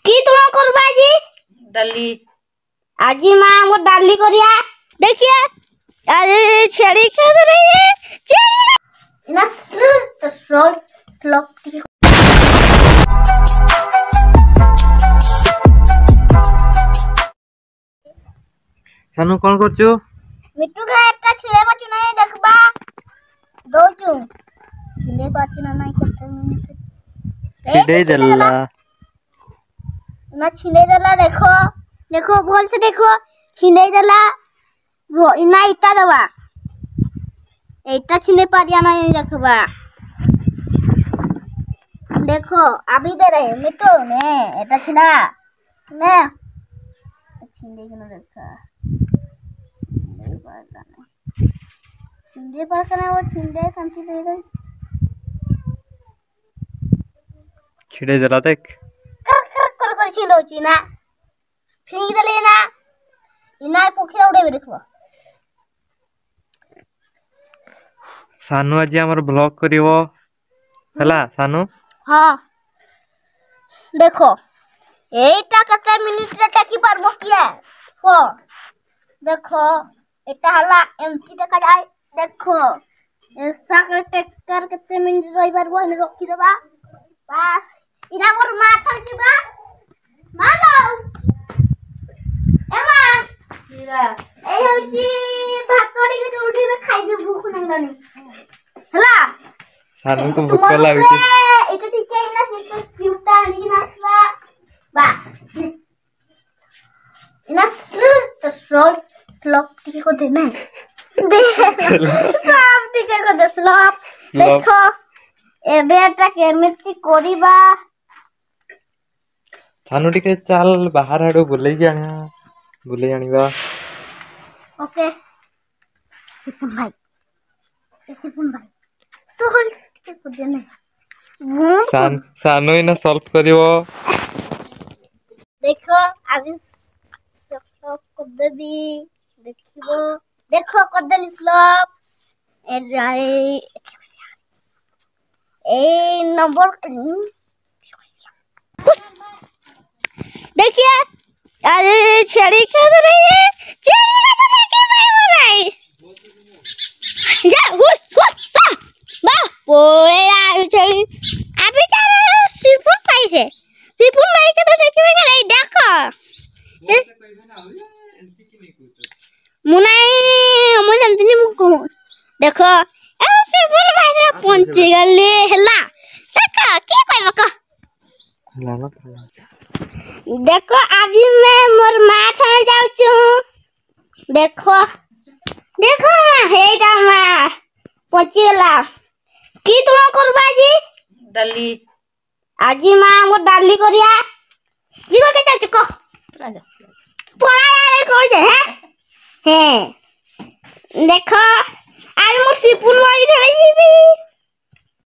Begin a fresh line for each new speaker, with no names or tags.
কি তোমরা করবা আজি?
डाली
আজি মা আমো ডালি করিয়া देखिए आज छेड़ी खेल रही है छेड़ी ना स्लोप
सानू कौन करछु
मिट्टू का एकटा छिले पाछु नहीं देखबा दोचू छिले पाछु ना नहीं करते
छिले देला
ना छिले देला देखो देखो बोल से देखो छिले देला वो इना इटा दबा इटा छिले पारिया नहीं रखबा देखो अभी दे रहे मिट्टू ने एटा छिना ने छिले के न रखा छिंडे पर करना वो छिंडे शांति देगा
छिड़े जला देख
कर छिलो चिना फिंग दले ना इना पोखरा उड़े देखबो
सानू आज हमर ब्लॉग करिवो हला सानू
हां देखो एटा कते मिनिट रे टकी परबो किया को देखो एटा हला एमटी देखा जाए देखो ऐसा कर ट्रैक्टर कते मिनिट रही परबो ने रोकी देबा बस इना मोर माथा दिबा मानो एमा हीरा ए होची भात करी के उठी में खाइ दे भूख नंगनी हला
सानू को भूख लागै छै
एटा टीचे ना क्यूटा आनी नासला बस इना स्लोप टिके को देना दे सब टिके को दे स्लोप देखो ए बेटा केमिति कोरीबा
सानू टिके चल बाहर आडो बुले जानिबा
ओके सिपुन भाई सोहल टिके को देना
सानू इना सॉल्व करिवो
देखो अभी स्लोप को देबी देखिबो देखो कदली स्लोप ए नंबर देखिए आज छेड़ी खेल रही है छेड़ी का तो देखे नहीं हो रही जा हुस बा पोरे आयु छेड़ी अभी चारा सिपुन पाई से सिपुन भाई के तो देखिबे नहीं देखो मुनाई हम जानतनी मु देखो ए सिपुन भाई रे पहुंची गले हला देखो के कहबो को देखो अभी मैं मोर माँ खाने जाऊ छु देखो देखो हेटा माँ पहुंचीला की तुम करबा जी
डाली
आजी माँ हमर डाली करिया की को के चल चको पड़ा यार को जे हैं देखो आज मोर सिपुन वाली ठले जीबी